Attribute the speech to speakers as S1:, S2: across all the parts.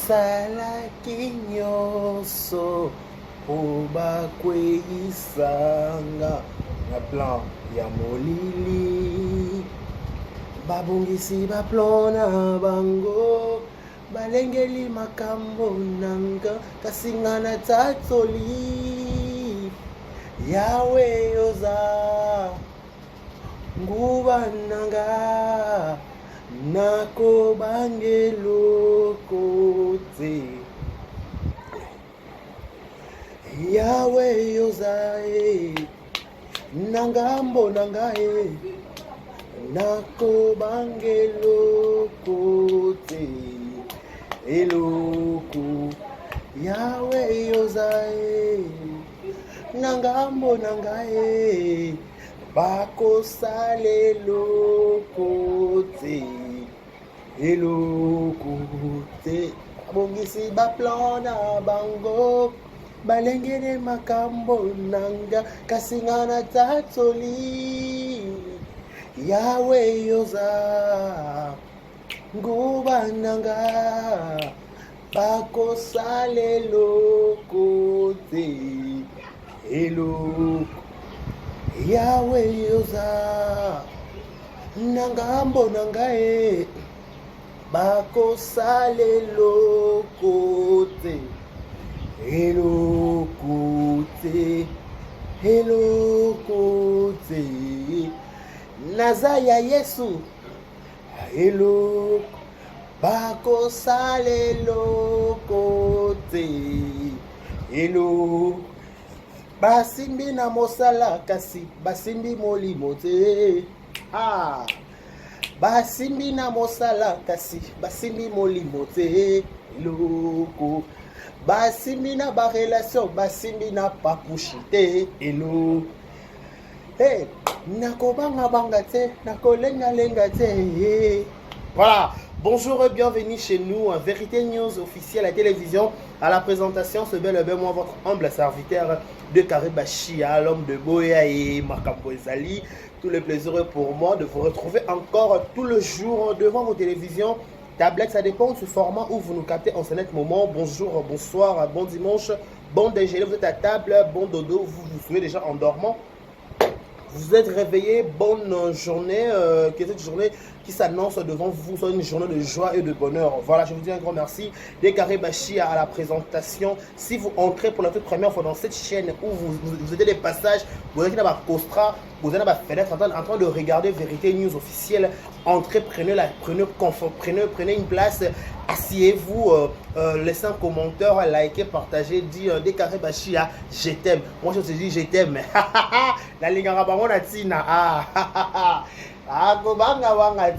S1: osalaki nyonso po bakweyisanga na plan ya molili babongisi baplan na bango balengeli makambo nanga kasi nga na tatsoli yawe oza nguba nanga nakobangelo kote yawe oza nangambo nangae nakobangelo kote eloko yawe ozae nangambo nangae bakosala eloko te eloko te babongisi baplan na bango balengele makambo nanga kasi nga na tatsoli yawe oza nguba nanga bakosala eloko te eloko yawe oza nangambo nangae bakosala eloko te eloko te eloko te naza ya yesu eloko bakosala eloko te eloko basimbi na mosala kasi basimbi molimo te basimbi na mosala kasi basimbi molimo te eloko basimbi na barelation basimbi na papushi te eloko nakobanga banga te nakolenga lenga te. Voilà, bonjour et bienvenue chez nous, Vérité News officielle à la télévision. À la présentation, ce bel et bien moi, votre humble serviteur de Karibachia, l'homme de Boya et Makambo Ezali. Tout le plaisir pour moi de vous retrouver encore tout le jour devant vos télévisions, tablettes, ça dépend du format où vous nous captez en ce net moment. Bonjour, bonsoir, bon dimanche, bon déjeuner, vous êtes à table, bon dodo, vous vous souvenez déjà en dormant. Vous êtes réveillé, bonne journée, que cette journée qui s'annonce devant vous soit une journée de joie et de bonheur. Voilà, je vous dis un grand merci des Karibachia à la présentation. Si vous entrez pour la toute première fois dans cette chaîne où vous êtes des passages, vous êtes dans la Costra, vous êtes dans la fenêtre en train de regarder Vérité News officielle, entrez, prenez une place, asseyez-vous, laissez un commentaire, likez, partagez, dites des Karibachia, je t'aime. Moi je te dis je t'aime. La lingara bangona tina. Akobanga wanga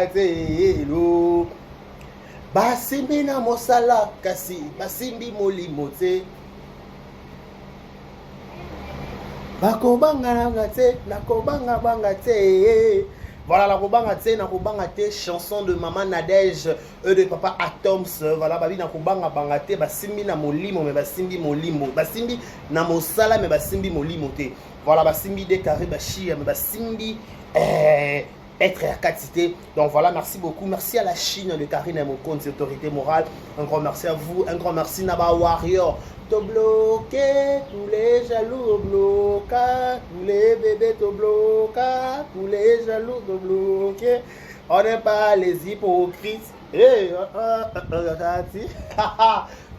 S1: te hello. Basimbi na mosala kasi basimbi molimo te. Bakobanga nanga te nakobanga banga te. Voilà la kobanga te nakobanga te, chanson de maman Nadège et de papa Atoms. Voilà babi nakobanga banga te basimbi na molimo mais basimbi molimo. Basimbi na mosala mais basimbi molimo te. Voilà, basimbi de Karibachia, mais basimbi être à quantité. Donc voilà, merci beaucoup. Merci à la Chine de Karine et Mokon, des autorités morales. Un grand merci à vous. Un grand merci Naba Warrior. Te bloquer, tous les jaloux bloquer, tous les bébés te bloquer, tous les jaloux te bloquer. On n'est pas les hypocrites.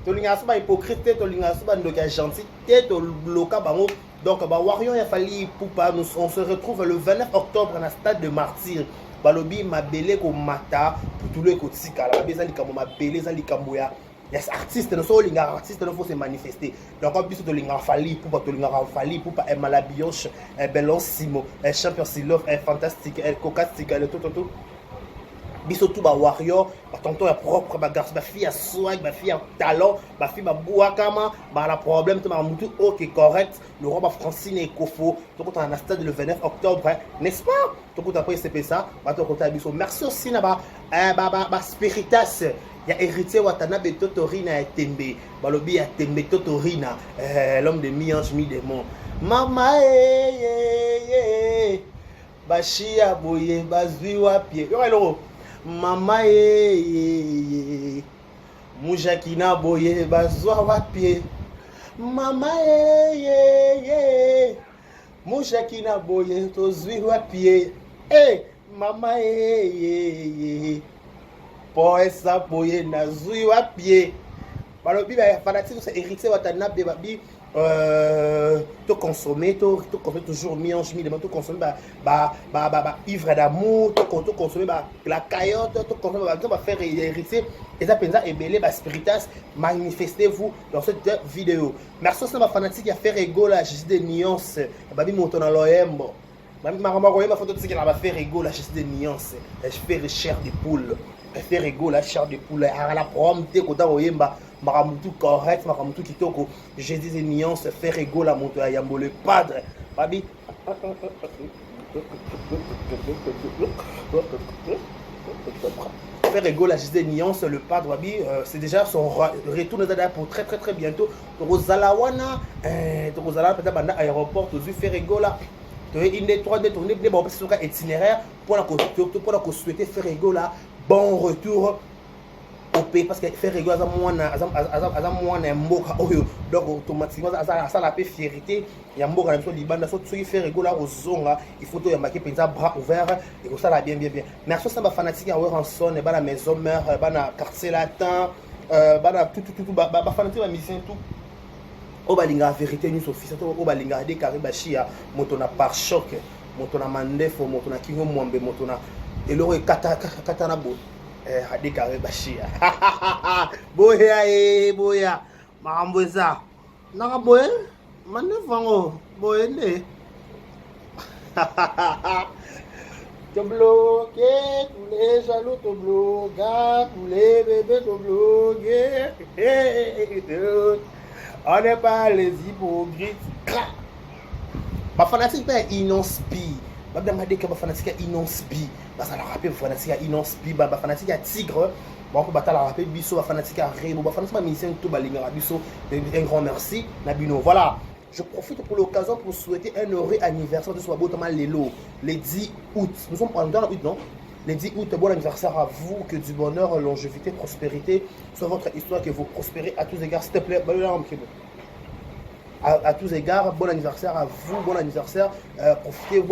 S1: Tolinga suba hypocrite, tolinga suba ndoka gentil, to bloquer bango. Donc, Warion et Fali Poupa, on se retrouve le 29 octobre dans le stade de Martyr. Balobi Mabele ko Mata, pour tous les côtés, la Bézali Kamo Mabele, Zali Kamoya. Il y a des artistes, il faut se manifester. Donc, en plus de l'Inga Fali Poupa, Malabioche, Belon Simo, Champion Silov, Fantastique, Cocastique, tout. Bisotou ba warrior, ba tonton ya propre, ba garçon, ba fille à swag, ba fille à talent, ba fille ba bouakama, ba la problème, to ba mutu ok correct, le roi ba Francine et Kofo, to kota na stade le 29 octobre, n'est-ce pas? To kota après c'est ça, ba to kota biso. Merci aussi na ba Spiritas, ya héritier Watanabe Totorina et Tembe, ba lobi ya Tembe Totorina, l'homme de mi-ange mi-démon. Mama ba shia boye ba zui wa pied. Yo hello. Mama Moujakina boye bazwa wapi. Mama ye. Moujakina boye tozwi wapi. Mama ye. Po esa boye nazwi wapi. Balobi ba fanatique c'est hérité watana be babi to consommer toujours miange mi to consommer ivre d'amour to consommer la caillotte to consommer ba faire hériter et ça penza ebele ba spiritas manifestez-vous dans cette vidéo. Merci ça ma fanatique a fait rigoler juste des nuances babi moto na loyembo babi marama koyeba photo tsiki na ba faire rigoler juste des nuances je fais chair de poule je fais rigoler chair de poule à la prompte kota koyemba Maramutu correct, Maramutu kitoko. Je dis des nuances, faire égaux la moto à Yambo le padre. Babi. Faire égaux la des nuances, le padre, Babi, c'est déjà son retour pour très bientôt. Rosalawana, Rosalawana, peut-être à l'aéroport, tu faire égaux là. Tu as une des trois détournées, des bons itinéraire pour la souhaiter faire égaux là. Bon retour. Parce que faire rigoler à moi mboka oyo donc automatiquement ça la paix fierté ya mboka na biso libanda so tu faire rigoler aux zonga il faut to ya marquer penza bras ouverts et ça la bien merci ça ba fanatique à Weranson et ba la maison mère ba na quartier latin ba na tout ba fanatique ba mission tout o ba linga vérité news officiel to o ba linga de Karibashia moto na par choc moto na mandefo moto na kingo mwambe moto na eloro katana bo hadi Karibashia boya mambo eza naka boye manevango boye ne te bloquer tous les jaloux te bloquer tous les bébés te bloquer on n'est pas les hypocrites ba fanatique pas inonspi ba demandé que ba fanatique inonspi ba ça la rappelle fanatique inonspi ba fanatique tigre bon pour battre la rappel biso ba fanatique rebo ba fanatique musicien tout balinga biso un grand merci Nabino. Voilà, je profite pour l'occasion pour souhaiter un heureux anniversaire de Swabotaman Lelo les 10 août. Nous sommes dans le août, non? Les 10 août, bon anniversaire à vous, que du bonheur, longévité, prospérité soit votre histoire, que vous prospérez à tous égards, s'il te plaît. À tous égards, bon anniversaire à vous, bon anniversaire. Profitez,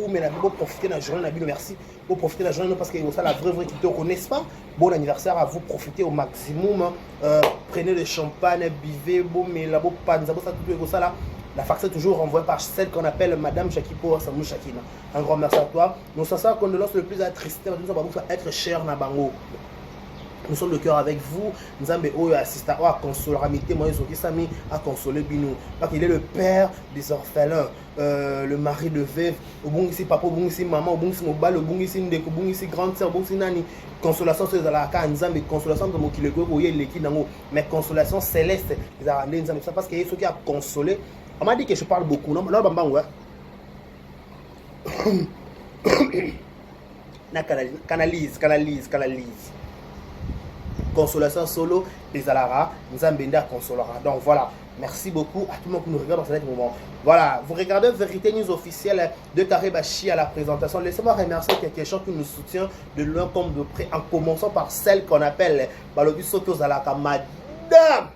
S1: mais profitez de la journée, Nabino, merci. Vous profitez de la journée parce que c'est la vraie qui te connaissent pas. Bon anniversaire à vous, profitez au maximum. Prenez le champagne, buvez, bon, mais la bonne panza, ça tout ça là. La facture est toujours envoyée par celle qu'on appelle Madame Shakipo Samou Shakina. Un grand merci à toi. Nous sommes ça condoléances le plus attristé, nous sommes être cher Nabango. Nous sommes de cœur avec vous. Nous avons assisté à consoler, à consoler Bino. Parce qu'il est le père des orphelins, le mari de veuve. Au bon ici papa, au bon ici maman, au bon ici mobile, au bon ici ndeko, au bon ici grande sœur, au bon ici nani. Consolation c'est la canzambe, consolation de mon qui le go, mais consolation céleste. C'est parce qu'il y a ceux qui a consolé. On m'a dit que je parle beaucoup, non? Là, canalise. Consolation solo, les alara, nous ambenda consolera. Donc voilà, merci beaucoup à tout le monde qui nous regarde dans ce moment. Voilà, vous regardez Vérité News officielle de Karibashia à la présentation. Laissez-moi remercier quelqu'un qui nous soutient de loin comme de près, en commençant par celle qu'on appelle Balobi Soto Zalaka, Madame.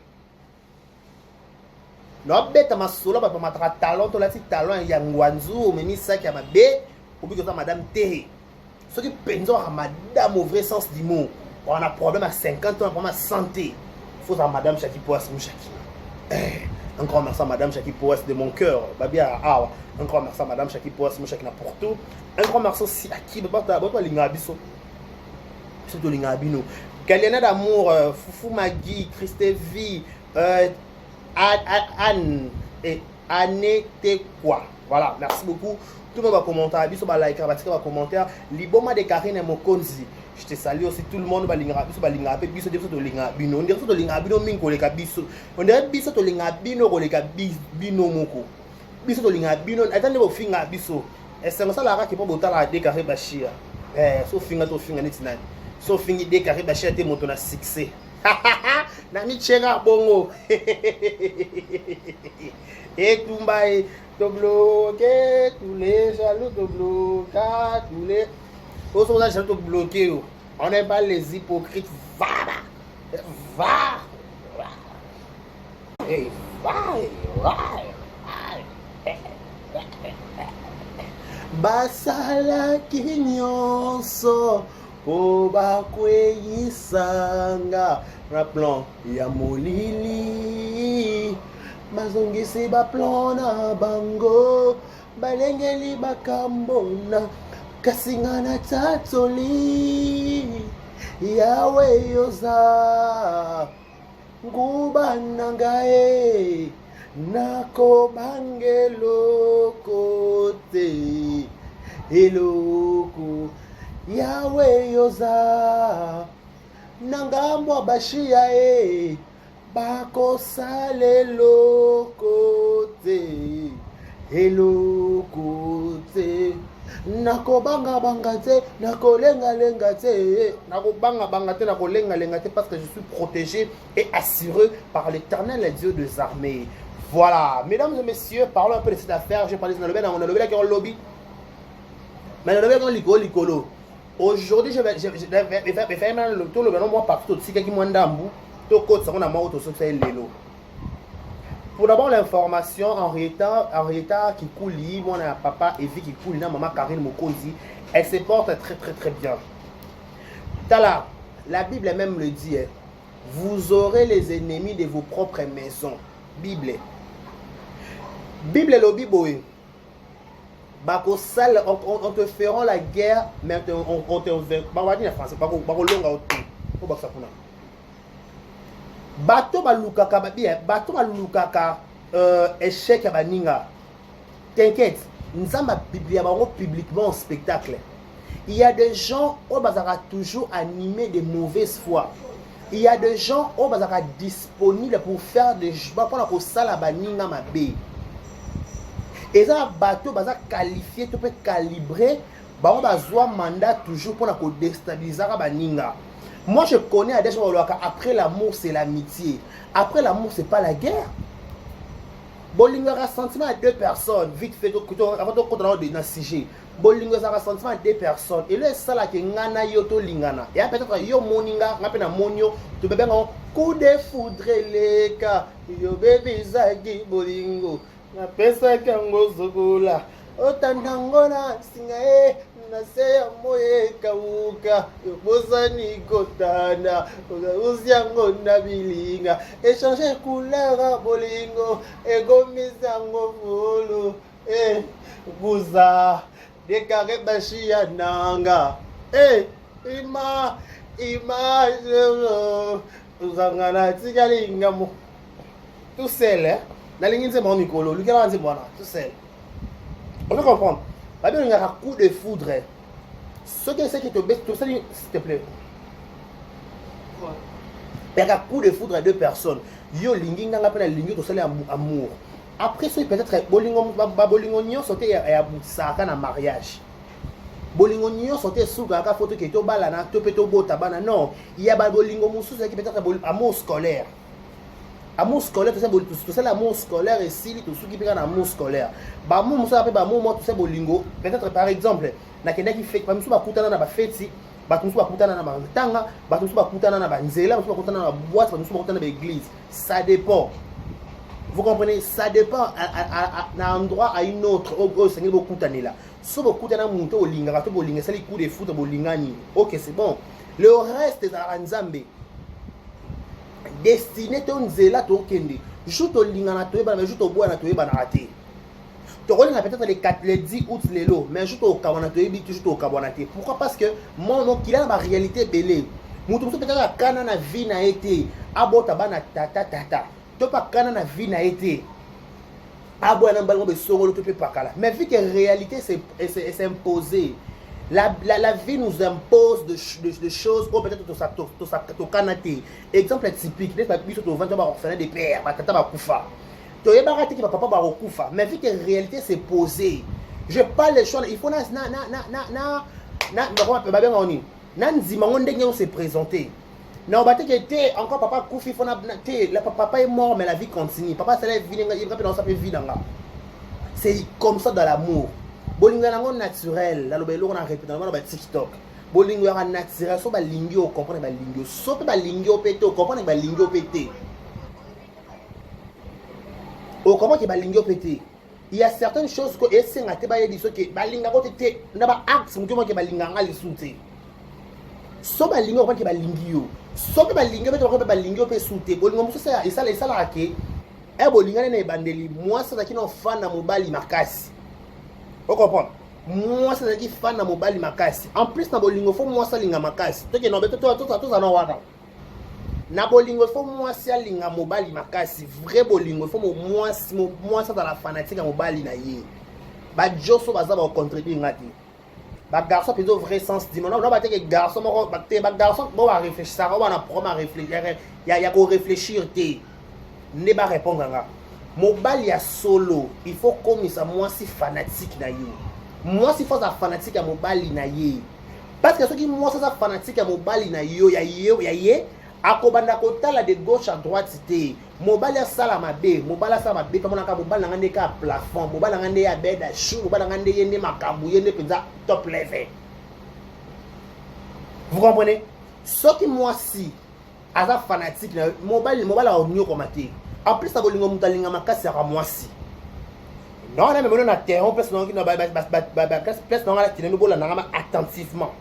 S1: Non, bête ma solo, papa ma talent, to la ti talent yangwanzu, mais mi ça qui a ma bé, ou bien que Madame Terry. Ce qui pense à Madame au vrai sens du mot. On a un problème à 50 ans, un problème à santé. Il faut à Madame Chaki Poas Mouchaki. Un grand merci à Madame Chaki Poas de mon cœur. Babia Awa. Un grand merci à Madame Chaki Poas Mouchaki pour tout. Un grand merci aussi à qui Bata Lingabiso. C'est de Lingabino. Galiana d'amour, Foufou Magui, Christévi, Anne et Anne quoi. Voilà, merci beaucoup. Tout le monde va commenter, biso va liker, va commentaire. Liboma de Karine Mokonzi. Je te salue aussi tout le monde va linga biso de linga bino. On dirait to linga bino minko le kabiso. On dirait biso to linga bino ko le kabino moko. Biso to linga bino attendez vos finga biso. Et c'est ça la ra qui peut botter la de Karibashia. So finga to finga neti nani. So fingi de Karibashia te moto na succès. Na mi chega bongo. Et Tumbaye te bloquer tous les jaloux te bloquer tous les on n'est pas les hypocrites. Voilà. Va. Hey, basalaki nyonso po bakweyisanga na plan ya molili bazongisi baplan na bango balengeli bakambona kasi nga na tatoli yawe yoza nguba na ngai nakobangeloko te eloko yawe yoza na ngambo ya bashiya bakosala eloko te eloko te nakobanga te nakolenga te nakobanga te nakolenga te parce que je suis protégé et assuré par l'Éternel Dieu des armées. Voilà, mesdames et messieurs, parlons un peu de cette affaire. J'ai parlé de lobby dans mon lobby qui est en lobby. Mais le lobby est en licolo. Aujourd'hui, je vais faire tout le moi partout. Si quelqu'un m'a d'ambou, tout côté ça on a mort tout ça c'est l'élo. Pour d'abord l'information en retard qui coule, mon papa Evie qui coule, maman Karine Mokozi, elle se porte très bien. Tala, la Bible même le dit, vous aurez les ennemis de vos propres maisons. Bible le Bible. On te fera la guerre, mais on te va dire en français, bato balukaka échec ya baninga. T'inquiète, nous avons publiquement en spectacle. Il y a des gens qui bazaka toujours animés de mauvaise foi. Il y a des gens qui bazaka disponibles pour faire des choses pour sala baninga mabe. Et ça bato bazaka qualifié, tu peux calibrer, ba bazwa mandat toujours pour déstabiliser baninga. Moi, je connais à des gens après l'amour, c'est l'amitié. Après l'amour, c'est pas la guerre. Bolingo a sentiment à deux personnes. Vite fait, avant de continuer dans le sujet. Bolingo a sentiment à deux personnes. Et là, c'est ça qui est ngana yoto lingana. Et peut-être yo moninga, ngapena monio, tu peux bien coup de foudre les cas. Yo bébé zagi bolingo. Na pesa kango zogola. Otandangona singae. Naseya moye kauka bozani kotana uziango na bilinga échanger couleur bolingo egomizango volo buza dekare bashia nanga ima uzangana tikalinga mo tout seul na linginze mo mikolo lukela nze bwana tout seul on peut comprendre. Il y a un coup de foudre. Ce qui te baisse, s'il te plaît. Il y a un coup de foudre à deux personnes. Yo lingi nga pena lingi to sala amour. Après ça peut-être bolingo nyo sauter ya busaka na mariage. Bolingo nyo sauter suka ka photo ke to bala na to peto bota bana non, il y a bolingo mususu qui peut-être amour scolaire. Amour scolaire, tout ça l'amour scolaire et si tout ce qui peut être amour scolaire. Bah moi ça après bah moi tout ça bolingo. Peut-être par exemple, na kenda qui fait pas musu ba kutana na ba feti, ba musu ba kutana na ba tanga, ba musu ba kutana na ba nzela, musu ba kutana na boîte, ba musu ba kutana na église. Ça dépend. Vous comprenez, ça dépend à un endroit à une autre. Au Seigneur beaucoup tane là. So beaucoup tana monter au linga, to bolinga, ça les coups de foot bolinga ni. OK, c'est bon. Le reste est à Nzambe. Destiné ton zela to kende jour to lingana to eba mais jour to boa na to eba na raté to rolina peut-être les 10 août lelo mais jour to kabana to ebi toujours to kabana te. Pourquoi? Parce que mon qu'il a ma réalité belé mutu peut-être kana na vie na été abota bana tata to pas kana na vie na été aboa na balmo be songolo to pe pakala mais vu que réalité c'est imposé. La vie nous impose de choses, ou peut-être to kanaté. Exemple typique, les papiers sont au ventre orphelin des pères, tata ba kufa. To yeba raté que papa ba kufa, mais vu que réalité c'est posé. Je parle les choses, il faut na nzima ngonde nyo se présenter. Non, bah que t'es encore papa kufi, faut na papa est mort mais la vie continue. Papa ça lève vie, il rappelle dans sa vie dans là. C'est comme ça dans l'amour. Bolinga nango naturel, la lobelo on a répété dans TikTok. bolingo ya naturel so balingi o comprendre balingi so pe balingi o pété o comprendre balingi o pété o comprendre que balingi o pété. Il y a certaines choses que essayer ngate ba yebi so que balinga ko te na ba acte mutu mo ke balinga nga lisute so balingi o comprendre que balingi yo so pe balingi o pe balingi o pe sute bolingo muso ça la ke e bolinga ne bandeli moi ça qui no fan na mobali makasi o comprendre moi ça qui fan na mobali makasi en plus na bolingo fo moi ça linga makasi to ke no beto to za no waka na bolingo fo moi ça linga mobali makasi vrai bolingo fo moi ça dans la fanatique ya mobali na ye ba joso baza ba contribuer ngati ba garçon plutôt vrai sens dit non ba te que garçon mo ba te ba garçon bo va réfléchir ça va na prendre réfléchir ya ko réfléchir te ne ba répondre nga mobali ya solo il faut comme ça moi si fanatique na yo moi si force fanatique à mobali na ye parce que ceux qui moi ça fanatique à mobali na yo ya ye akobanda kotala de gauche à droite te mobali ya sala mabe mobali ya sala mabe comme naka mobali na ngande ka plafond mobali na ngande ya bed à chou mobali na ngande yende makambu yende penza top level. Vous comprenez ceux qui moi si aza fanatique na mobali a onyo komate en plus ça bolingo mutalinga makasi ya moi si non mais maintenant na terrain place non qui na place non la tine bola na attentivement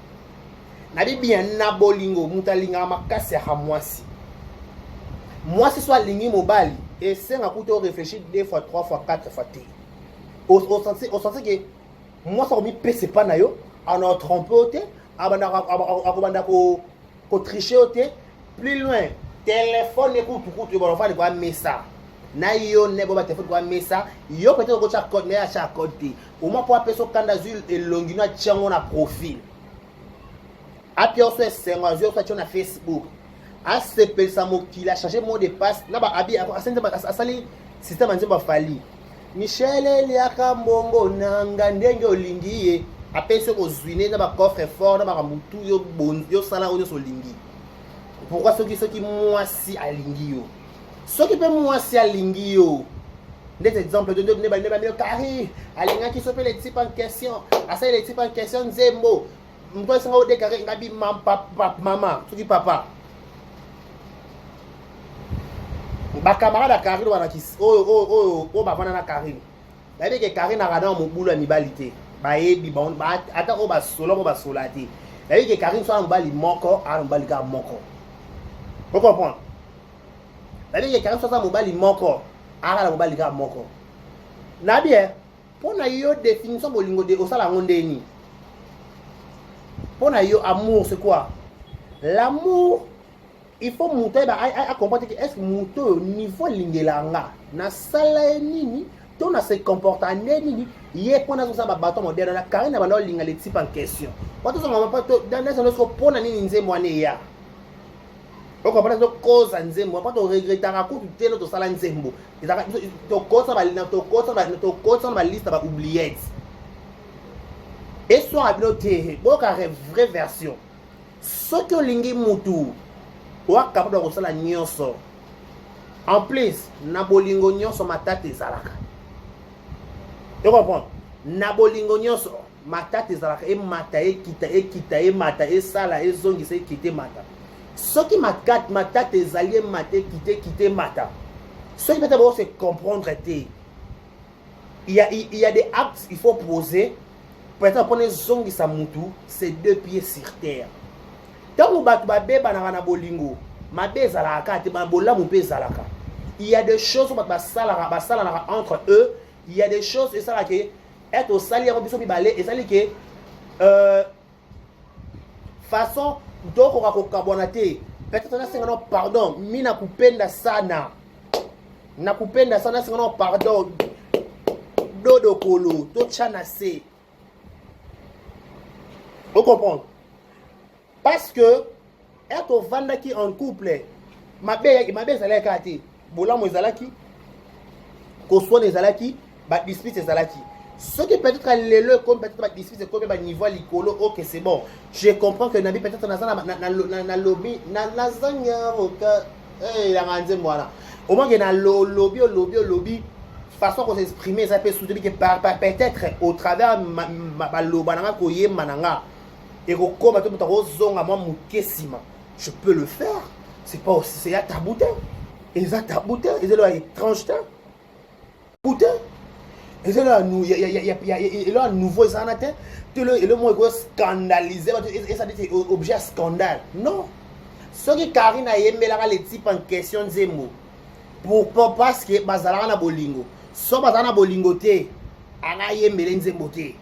S1: na bien na bolingo mutalinga makasi ya moi si soit lingi mobali et c'est un coup de réfléchir 2 fois 3 fois 4 fois t au sens que moi ça mi pèse pas na yo on a trompé au té abanda ko tricher au té plus loin téléphone écoute bon on va voir message na yo ne boba téléphone kwa mesa yo peut-être ko chaque code mais à chaque code au moins pour appeler so kandazul et longino tchango na profil apia so sengazo so na Facebook a sepel sa mo qui a changé mot de passe na ba abi asali système nzemba fali Michel Eliaka mbongo nanga ndenge olingiye apese ko zwine na ba coffre fort na ba mutu yo bon yo sala onyo so lingi pourquoi ceux qui moi si alingi yo ce qui peut moi si alingi yo des exemples de ne carré alinga qui s'appelle les types en question asa les types en question nzembo mto singa de carré ngabi maman tout qui papa ba camarade carré wana ki o ba vana na carré ba be ke carré na rada mo bulu mibalité ba yebi ba ata o ba solati ba be ke carré so mbali moko a mbali ka moko vous comprenez c'est-à-dire que quand ça mobile moko ara mobile ga moko na bien pour na yo définition bolingo de osala ngondeni pour na yo amour c'est quoi l'amour il faut monter à comprendre que est-ce monter niveau lingelanga na sala nini to na se comporter nini yé pour na ça ba bateau moderne na carina ba no linga les types en question pas tout ça on pas dans les autres pour na nini nzembo ane ya. Donc on parle de cause à nzembo, pas de regretter à coup de tel autre salaire nzembo. To cause ça va liste va oublier. Et soit habilité, bon carré vraie version. Ce que lingi mutu, ou capable de resala nyonso. En plus, na bolingo nyonso matate zalaka. Tu comprends? Na bolingo nyonso matate zalaka e mata e kita e mata e sala e zongi se kite mata. Ce qui m'a tes alliés maté quitter mata. Ce qui peut se comprendre il y a des actes il faut poser. Peut-être prendre zongi sa mutu, c'est 2 pieds sur terre. Tant que batu ba beba na bolingo, ma bezalaka te ba bola mu bezalaka. Il y a des choses ba sala entre eux, il y a des choses et ça là que être au sali en biso bi balé et ça li que façon donc on kakabonate peut-être na singano pardon mi na kupenda sana singano pardon dodo kolo to chana se vous comprenez parce que être au vandaki en couple ma be zalaka te bolamo ezalaki ko so ezalaki ba dispute ezalaki. Ce qui peut-être le comme peut-être difficile comme niveau licolo OK c'est bon je comprends que nabi peut-être na lobby na zanya avocat la ngandze mwana au moins que na lobby façon qu'on s'exprimer ça peut soutenir que peut-être au travers ma loba nanga koye mananga et comme tout zonga moi mukesima, je peux le faire. C'est pas aussi, c'est à taboutin. Et ça taboutin, et c'est là étrange temps. Boutin. Et c'est là nous, il y a un nouveau zanatin. Tu le mot scandalisé, et ça dit objet scandale. Non. Ce qui Karine a aimé les types en question de mots. Pourquoi? Parce que bazala na bolingo. So bazala na bolingo te, ana aimé les nzembo te.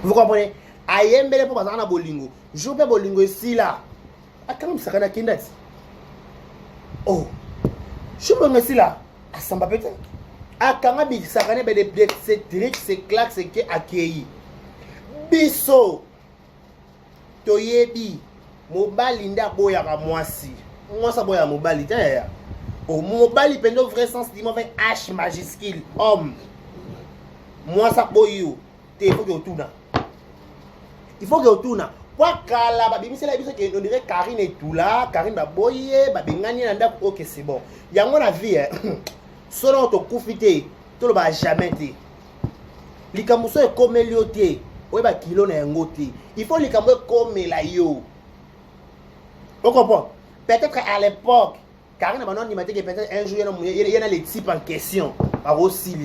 S1: Vous comprenez? Ayembele pour bazala na bolingo. Je peux bolingo ici là. Ah quand même ça kana kindati. Oh. Je peux ici là. Ah ça m'a pété. Ah quand même ça kana be c'est trick, c'est claque, c'est que accueilli. Biso. Toyebi. Mobali nda boya ka mwasi. Mwasa boya mobali te ya. Oh mobali pendo vrai sens dit avec H majuscule homme. Mwasa boyo. Te faut que tourna. Il faut que tourna. Kwa kala ba bimisi la biso que on dirait Karine et tout là, Karine ba boye, ba bengani na ndako OK c'est bon. Yango na vie selon to kufite, to lo ba jamais te. Likamuso e comme lioté, o ba kilo na yango te. Il faut likambo comme la yo. On comprend? Peut-être à l'époque, Karine maintenant il m'a dit que peut-être un jour il y a les types en question. Par aussi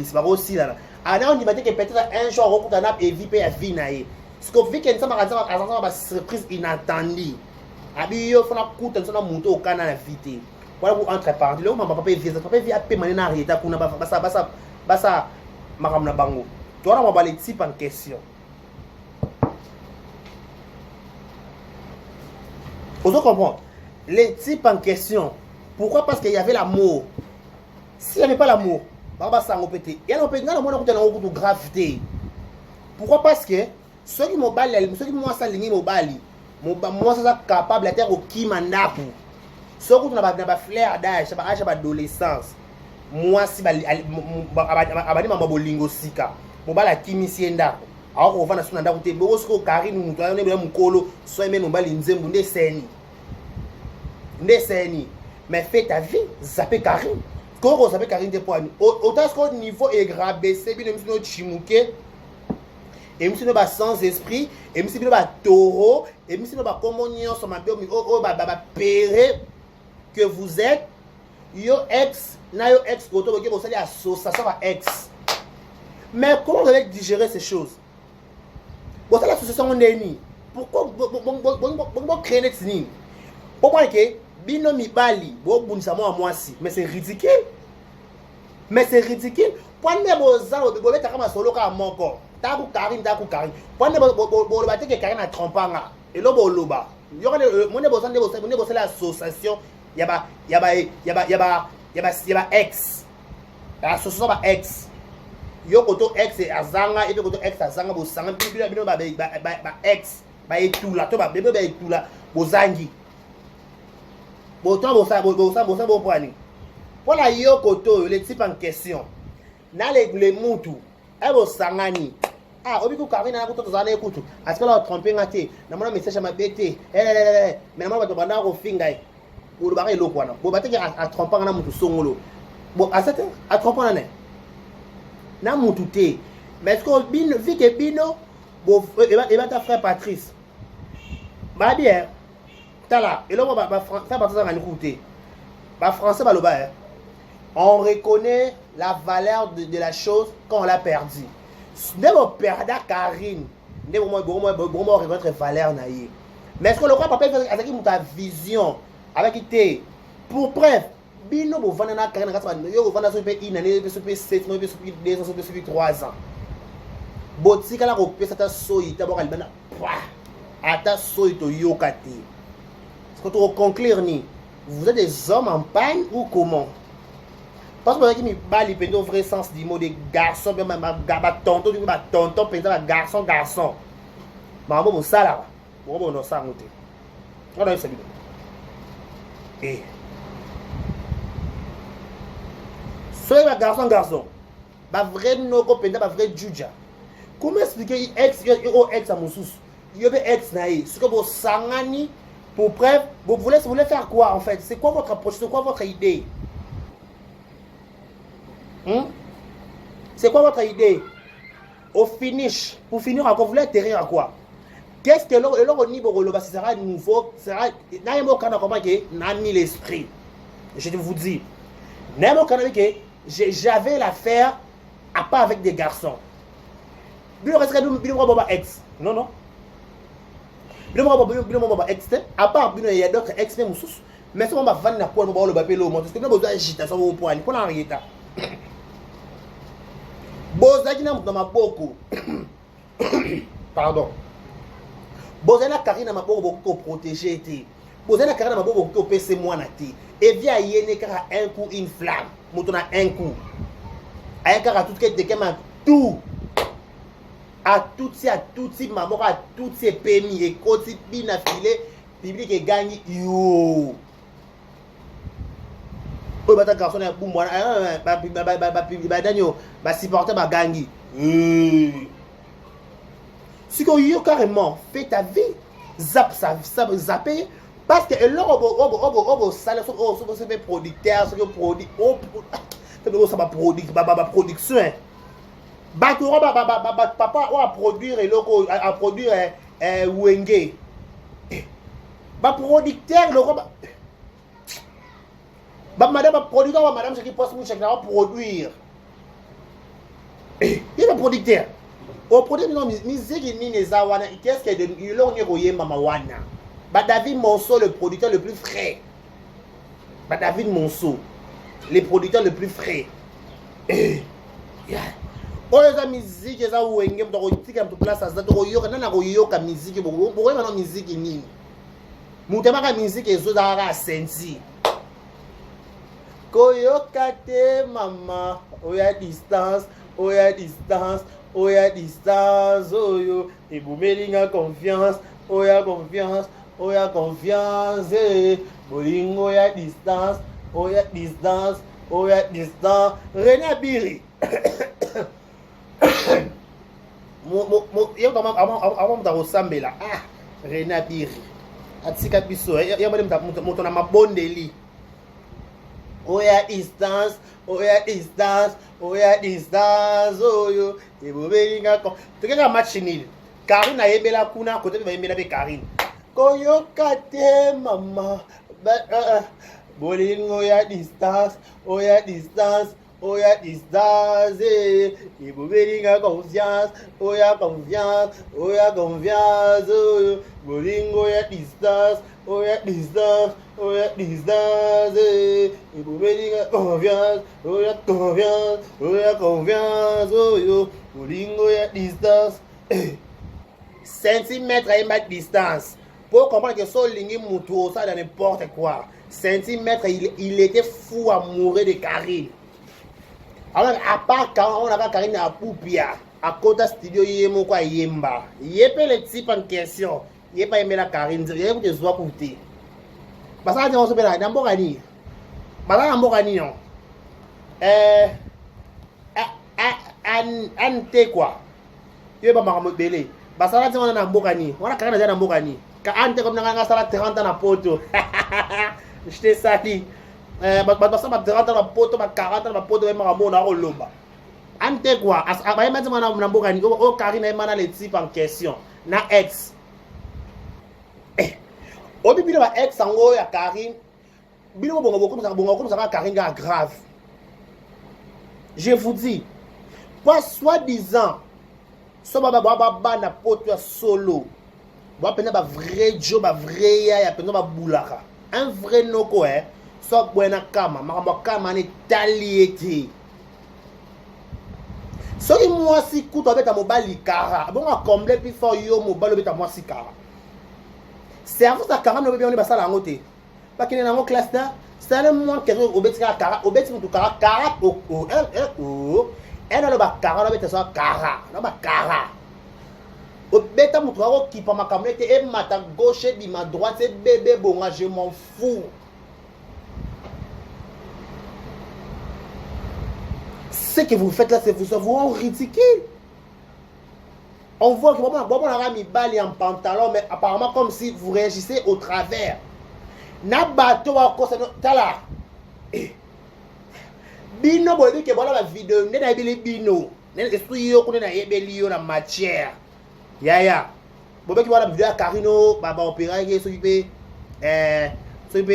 S1: là. Alors on m'a dit que peut-être un jour on va éviter à vie naïe. Ce qu'on vit que nous sommes à surprise inattendue. Abi yo fona kuta nsona muto okana na vite. Voilà pour entre parenthèses. Là papa vient à payer mané na reta kuna basa makamna bango. Tu vois on les types en question. Vous comprenez? Les types en question. Pourquoi? Parce qu'il y avait l'amour. S'il n'y avait pas l'amour, baba ça ngopete. Et on peut ngana mona kutana okutu gravité. Pourquoi? Parce que ceux qui mobali, ceux qui moi ça lingi mobali, moi ça capable à terre au qui mandaku. Ceux qui na ba flair d'âge, ba adolescence. Moi si abani mama bolingo sika. Mobala kimisi ndako. Alors on va na suna ndako te bo sko Karine mutu ayone bela mukolo, so eme mobali nzembu nde seni. Nde seni. Mais fais ta vie, zappé Karine. Quand vous zappé Karine de point. Autant ce niveau est rabaissé, bien nous chimuke. Et monsieur ne va sans esprit, et monsieur ne va taureau, et monsieur ne va communion sur ma biome, péré que vous êtes, yo ex, na yo ex, koto, ok, vous allez à sauce, ça va ex. Mais comment vous allez digérer ces choses? Vous allez l'association mon ennemi. Pourquoi vous créez des signes? Pourquoi que bino mi bali, vous bonisa moi si, mais c'est ridicule. Mais c'est ridicule. Pourquoi vous allez vous mettre comme un solo comme mon corps? Taku Karine. Quand vous avez que Karine a trompé, et là, vous avez il y aura l'association, il y a ex. L'association va ex. Il y a ex et Azanga, et puis ex Azanga, vous savez, ex, tout là, tout là, vous zangi. Vous prenez. Voilà, il y a les types en question. Dans les moutou, et vous sangani. Ah, obiku Karine na kuto tozana ekutu. Asikala wa tromper ngate. Na mona message ma bete. Mais na mona bana ko finga. Ou ba elo kwana. Bo bateke a tromper na mutu songolo. Bo asate a tromper na. Na mutu te. Mais est-ce que bino vike bino bo e ba ta frère Patrice. Ba bien. Tala, et là ba frère Patrice ngani kuté. Ba français ba loba. On reconnaît la valeur de la chose quand on l'a perdu. Ne vous perdez Karine. Ne vous reconnaître votre valeur. Mais est-ce que le roi papa fait avec ta vision avec qui pour preuve, bino vous vendez na Karine vous vendez sur une année sur 7 mois sur 2 ans sur 3 ans. Botika la repé ça soyi d'abord elle bana. Ata soyi to yokate. Est-ce que tu conclure ni vous êtes des hommes en panne ou comment? Parce que qui me bali pendo vrai sens du mot de garçon bien ma tonton du tonton pendo garçon. Maman bon ça là. Bon non ça monter. On a eu ça bien. Et soyez garçon. Ba vrai no ko pendo ba vrai juja. Comment expliquer ex à mon sous? Il y avait ex naï. Ce que vous sangani pour preuve, vous voulez faire quoi en fait? C'est quoi votre approche? C'est quoi votre idée? C'est quoi votre idée? Au finish, pour finir encore, vous voulez atterrir à quoi? Qu'est-ce que l'or au niveau de ce sera nouveau? Sera n'a l'esprit. Je vous dis, j'avais l'affaire à part avec des garçons. Ex. Non, non. À part, il y a d'autres ex, mais si on va vendre la poêle, on va le bapper l'eau. Parce que nous avons besoin d'agitation au poêle. Pour l'arrêter. Bozaki na mutama boko. Pardon. Bozana Karina ma boko ko protéger té. Bozana Karina ma boko ko pese moi na té. Et via yene kara un coup une flamme. Mutona un coup. Aya kara tout que de kema tout. À tout si maman à tout ces permis et côté bien affilé public et gagne yo. Oh bah ta garçon est pour moi bah supporter bah gagner. Si qu'on y carrément fait ta vie zap zapper parce que l'on salaire sur fait producteur sur produit ça va production papa va produire loco à produire wenge ba producteur loco madame producteur madame ce qui passe mon chèque va produire il est producteur au produire non musique ni les awana qu'est-ce que de l'on est royé mama wana ba David Monceau le producteur le plus frais ba David Monceau les producteurs le plus frais oh les musique eza wenge mto tika mto place ça to yoka na koyoka musique pourquoi maintenant musique nini mutema ka musique ezo za ka sensi koyoka te mama oya distance oya distance oya distance oyo ebumelinga confiance oya confiance oya confiance bolingo oya distance oya distance oya distance René Abiri yo kama avant mtakosambela René Abiri atika biso ya bale moto na mabondeli oya distance oya distance oya distance oyo ebobelinga ko tokeka match nil Karine ayebela kuna kote bayembela be Karine koyoka te mama bolingo oya distance oya distance oya distance ebobelinga confiance oya confiance oya confiance oyo bolingo oya distance oya distance oya distance ebobelinga confiance oya confiance oya confiance oyo bolingo oya distance centimètre et ma distance pour comprendre que son ligne moutou ça dans n'importe quoi centimètre il était fou à mourir de Karine. Alors, à part quand on a Karine à Poupia, à côté studio, il y a quoi yemba. Il y a pas le type en question. Il n'y a pas aimé la Karine. Il y a que je dois coûter. Parce que on se fait là, dans Borani. Parce que dans Borani, non. Ante quoi. Il y a pas ma belé. Parce que on a dans Borani. On a Karine dans Borani. Quand Ante comme dans la salle 30 ans à poto. Je te salue. Parce que 30 ans na poto 40 ans na poto même ramona oloba ante quoi abaye mati mana na mbokani o Karine emana le type en question na ex o bibino ba ex ango ya Karine bino bongo comme ça Karine ga grave je vous dis pas soi-disant so ba na poto solo ba pena ba vrai job ba vrai ya pena ba bulaka un vrai noko soit buena kama makambo kama ni talieti so ki moi si kuto beta mobali kara bon a combler puis for yo mobali beta moi si kara cerveau ça kara no be on ba sala ngote ba kine na ngo classe da c'est le moins que au beti kara au beti mutu kara ena lo ba kara no beta so kara no ba kara au beta mutu ko ki pa makambo te e mata gauche bi ma droite c'est bébé bonga je m'en fous. Ce que vous faites là, c'est vous en ridicule. On voit que bon, on a mis balle en pantalon, mais apparemment comme si vous réagissez au travers. Na bateau à cause de tala. Bino, vous dites que voilà la vidéo, n'est pas bino. esprit yo kuna na yebeli yo na matière yaya bobe ki wala video ya Karino ba opéra ke so pe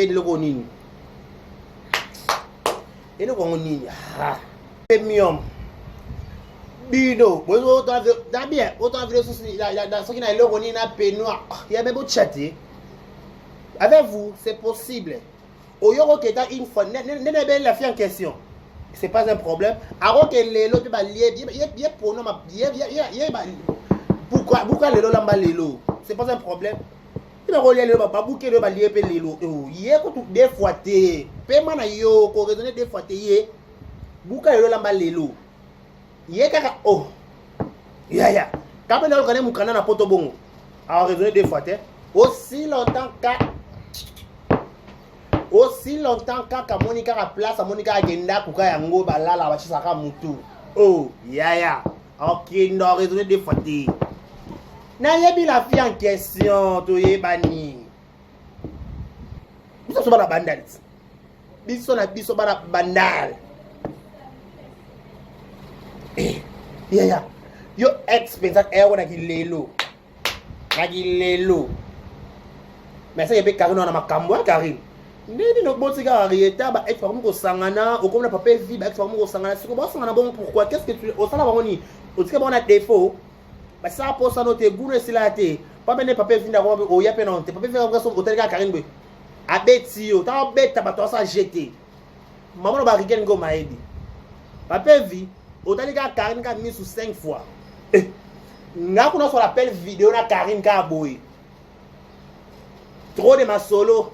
S1: de logo nini eno ko nini premium bino bozo da bien autant video dans ce qui na logo nini na penoir il y a même beau chatter avec vous c'est possible oyoko keta une fois ne belle la fille en question c'est pas un problème alors que lelo te ba lié bien pour non ma bien pourquoi lelo lamba lelo c'est pas un problème il va relier lelo ba bouquer le ba lié pe lelo yé ko tout des fois té paiement na yo ko raisonner des fois té yé bouka lelo lamba lelo yé kaka ya quand on a mon canal na poto bongo a raisonner des fois té aussi longtemps kaka Monica a place à Monica agenda kuka yango balala ba chisaka mutu ya ok non raisonner des fois té na yebi la fille en question to yebani biso so bana bandal biso bana bandal ya yo expense wana kilelo mais ça yebe Karine na makambo Karine nini no botika arieta ba ex ko sangana o comme na papa vie ba ex ko sangana siko ba sangana bon pourquoi qu'est-ce que tu au sala ba ngoni o tika ba na défaut ba ça pour ça no te gune silate pas mener papa vie na ko o ya pe non te papa vie ko so o tika Karine be abeti yo ta beta ba to ça jeter maman no ba rigen go maedi papa vie o tika Karine ka mis sous 5 fois nga kuna sur l'appel vidéo na Karine ka boy trop de ma solo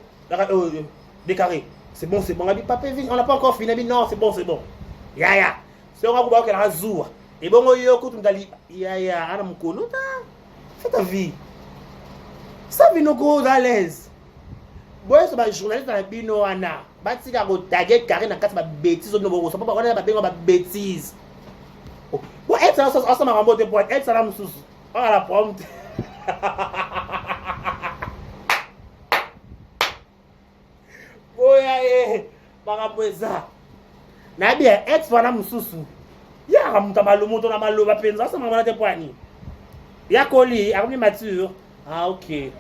S1: décarré. C'est bon. On a dit, papa, on n'a pas encore fini. Non, c'est bon. Ya. C'est on va voir qu'elle a zoua. Et bon, yo, écoute, on t'a dit, ya, ana mkono, fais ta vie. Ça vit nos gros à l'aise. Bon, c'est un journaliste dans la bino, ana. Bati, ka go taguer carré dans 4 bêtises. On ne sait pas, on a pas bêtises. Bon, elle, ça m'a remboté pour elle, ça l'a moussous. On a la prompte. Bangapweza na bien ex wana mususu ya ramuta malumu to na maloba penza ça mama na te poani ya koli akumi mature ok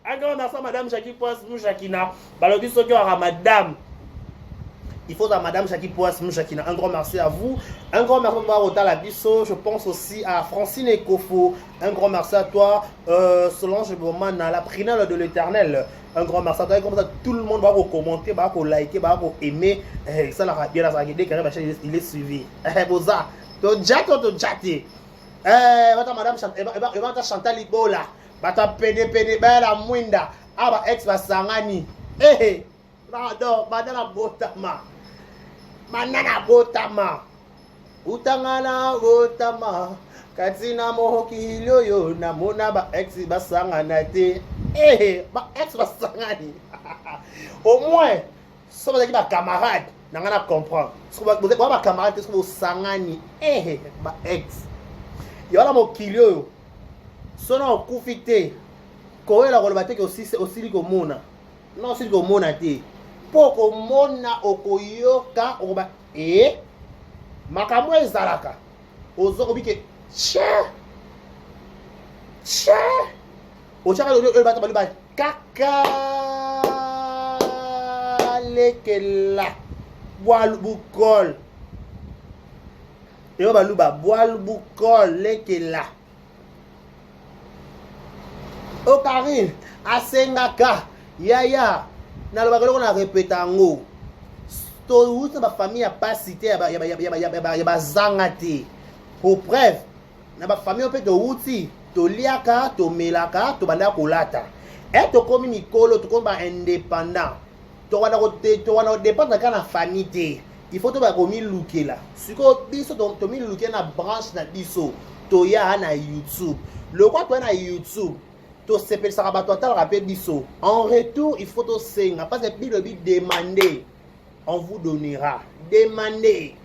S1: encore merci madame Chaki Poas Mouchakina balobi soki wa madame il faut à madame Chaki Poas Mouchakina un grand merci à vous, un grand merci à Rotal Abisso, je pense aussi à Francine Ekofo, un grand merci à toi Solange Bomana, la prénale de l'Éternel, un grand merci à toi, comme ça tout le monde va vous commenter, va vous liker, va vous aimer, ça l'a bien la guidé car il est suivi. Boza, to jate. Madame Chantal Libola, bata pene bela mwinda, aba ex basangani. Badana botama utangana botama katina mohoki loyo na mona ba ex basangana te ba ex basangani au moins ça va dire ba camarade na ngana comprendre ce que ba camarade ce que sangani ba ex yo la mokili yo sono kufite ko ela ko ba te ko aussi liko mona non aussi liko mona te poko mona okoyoka oba makambo ezalaka ozokobike ochaka lo bato bali kaka lekela boal bukol eo baluba boal bukol lekela o Karine asengaka yaya na lo bagalo na répéta ngo to uta ba famille pas cité ya ba zangati pour preuve na ba famille pe to uti to liaka to melaka to banda kolata et to komi mikolo to komba indépendant to wana dépendre kana famille te il faut to ba komi lukela siko biso to mi lukela na branche na biso to ya na YouTube le quoi to na YouTube to sepel sarabato tal rappel biso en retour il faut to senga parce que bi demander on vous donnera demander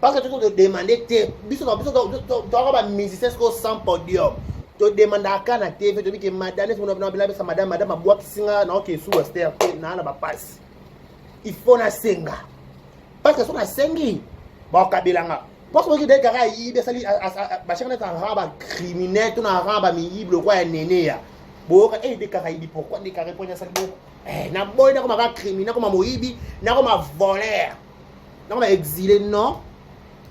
S1: parce que tu dois demander te biso to ba musicien sans podium to demander aka na TV to bi ke madame so na bila sa madame abwa kisinga na oke sous Western na ba passe il faut na senga parce que son a sengi bon kabelanga parce que des gars yi be sali ba chakana ta raba criminel tout na raba mi yible quoi ya nene ya bo ka des gars yi pourquoi des gars répondre ça bo na boy na comme un criminel comme moyibi na comme un voleur na comme exilé non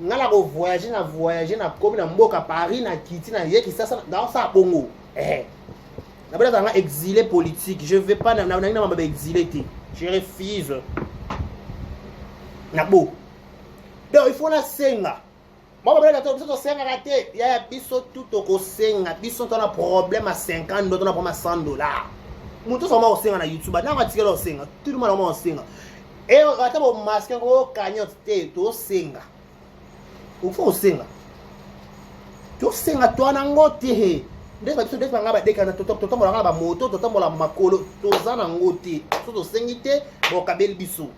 S1: na la voyager na comme na mboka Paris na kiti na ye ki ça dans ça bongo na bala nga exilé politique je vais pas na mamba exilé té je refuse na bo donc il faut la senga moi ba to biso to senga raté ya biso tout ko senga biso to na problème à 50 d'autres na problème à $100 mutu so ma senga na YouTube na nga tikelo senga tout le monde ma senga et ata bo masque ko cagnotte té to senga il faut senga to senga to na ngote nde ba biso nde nga ba dekana to tambola nga ba moto to tambola makolo to zana ngote so to sengite bo kabel biso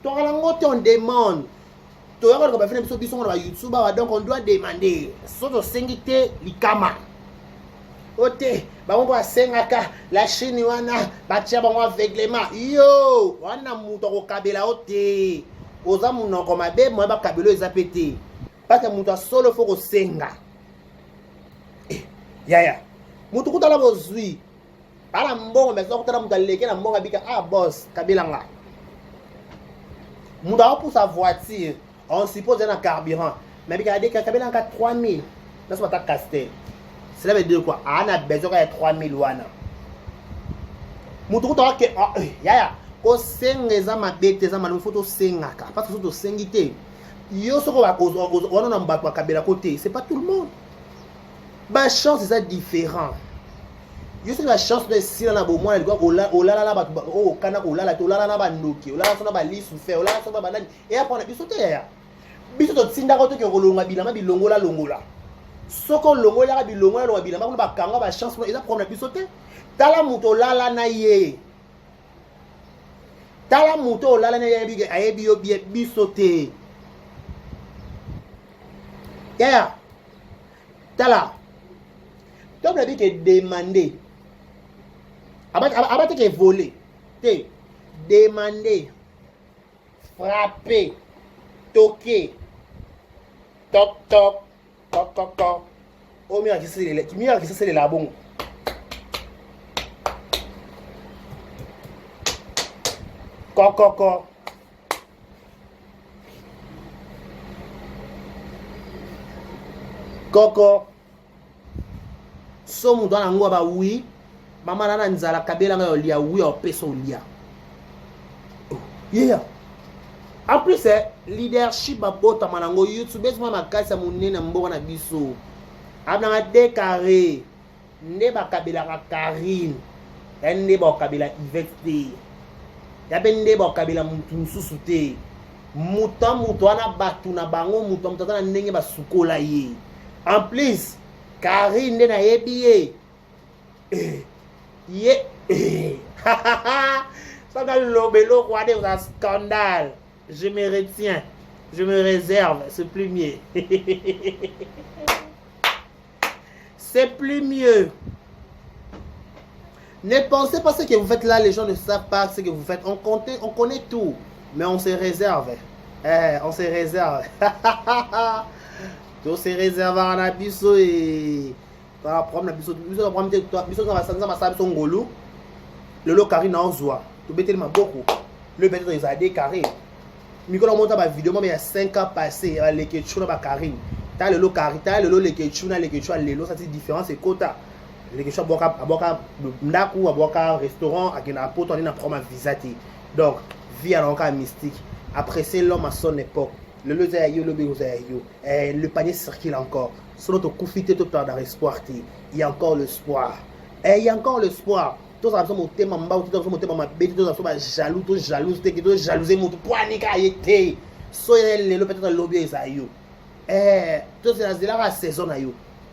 S1: to la ngote on demande to yaka ko ba fina biso biso na YouTube donc on doit demander so to sengite likama ote ba ngo ba sengaka la Chine wana ba tia ba ngo aveuglement yo wana muto ko kabela ote oza munoko mabe mo ba kabelo eza pété parce que muto solo faut ko senga yaya mutu kutala bozwi ala mbongo mais kutala mutu aleke na mbongo bika boss kabelanga mutu a pour sa voiture on suppose un carburant mais bika deka kabelanga 3000 là c'est pas castel cela veut dire quoi on a besoin de 3000 wana mutu kutala ke yaya ko sengeza mabete za malu photo sengaka parce que to sengité yo soko ba wana na mbato kabela côté c'est pas tout le monde. Ma chance c'est ça différent. Je sais la chance de si na bo moi o la la ba o kana o la la to la na ba ndoki o la so na ba lisu fe o la so na ba nani et après na biso te ya biso to tsinda ko to ke rolonga bilama bilongola longola soko longola bilongola bilama ko ba kanga ba chance eza problème biso te tala muto la la na ye tala muto la la na ye bi ayebi yo biso te ya tala donc la vie est demandé abattre que voler te demander frapper toquer toc toc toc toc toc au mieux qui c'est la bon coco coco so mutu ana ngo ba oui mama nana nzala kabela nga olia oui o peso olia yeah en plus leadership babota manango YouTube ezuma makasa munene mboko na biso abna nga décarré ne ba kabela ka Karine ende ba kabela Yvette ya bende ba kabela mutu nsusu te mutu ana batu na bango mutu na ndenge ba sukola ye en plus Karine na yebiye ça dans le bélo quoi des un scandale je me retiens je me réserve c'est plus mieux c'est plus mieux ne pensez pas ce que vous faites là les gens ne savent pas ce que vous faites on connaît tout mais on se réserve on se réserve to se réserve en abisso et par problème abisso biso problème biso na basanza masabi so ngolu le lo Karine na ozwa to beteli maboko le beto ils a décarré mikola monta ba vidéo mais il y a 5 ans passé les ketchuna ba Karine ta le lo Karine ta le lo les ketchuna le lo ça c'est différent c'est quota les ketchuna boka ndaku boka restaurant akina poto ni na prendre visa donc vie à l'enca mystique apprécier l'homme à son époque. Le panier circule encore. Sur notre coup fité tout dans l'espoir. Il y a encore l'espoir. Il y a encore l'espoir. Tous les gens qui ont été jaloux, tous jaloux, tous jalousés, tous paniqués, été. Soyez le peut-être lobby Isaïo. Tous les gens la saison aïe.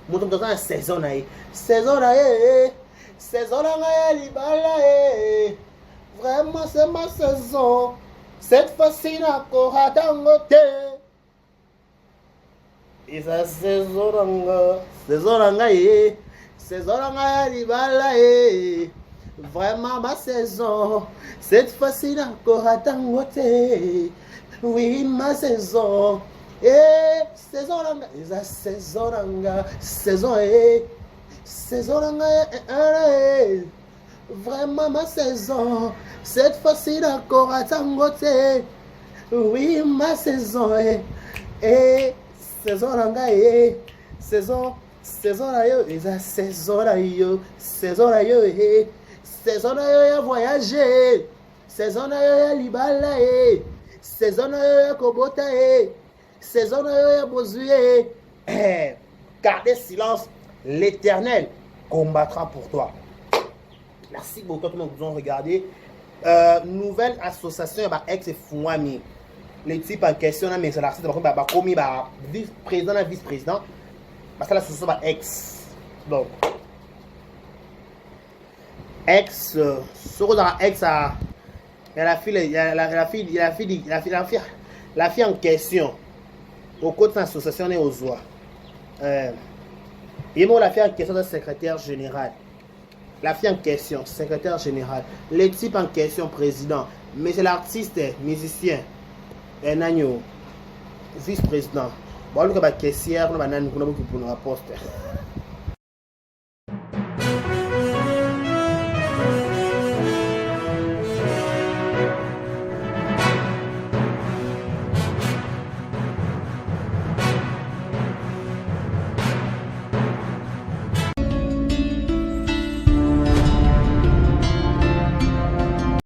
S1: Mon temps dans la saison aïe. Saison aïe. Saison aïe libala. Vraiment c'est ma saison. Cette fois-ci, encore à Dangote. Et ça, c'est Zoranga. C'est Zoranga, c'est Zoranga, Libala, vraiment ma saison. Cette fois-ci, encore à Dangote. Oui, ma saison. Saison langa. Eza saison langa. Saison saison langa. Vraiment ma saison. Cette fois-ci d'accord à Tangote. Oui, ma saison. Saison langa. Saison la yo. Eza saison la yo. Saison la yo. Saison la yo ya voyager. Saison la yo ya libala. Saison la yo ya kobota. Saison la yo ya bozuye. Gardez silence. L'Éternel combattra pour toi. Merci beaucoup tout le monde qui nous ont regardé. Nouvelle association ex Fouami. Les types en question mais c'est l'artiste commis vice-président et vice-président. Parce que l'association ex. Donc ex sur la ex a la fille en question. Au côté de l'association est aux oies. Et moi la fille en question est secrétaire général. La fille en question, secrétaire général. Les types en question, président. Mais c'est l'artiste, musicien. Un agneau. Vice-président. Bon, nous avons caissière, nous avons un poste.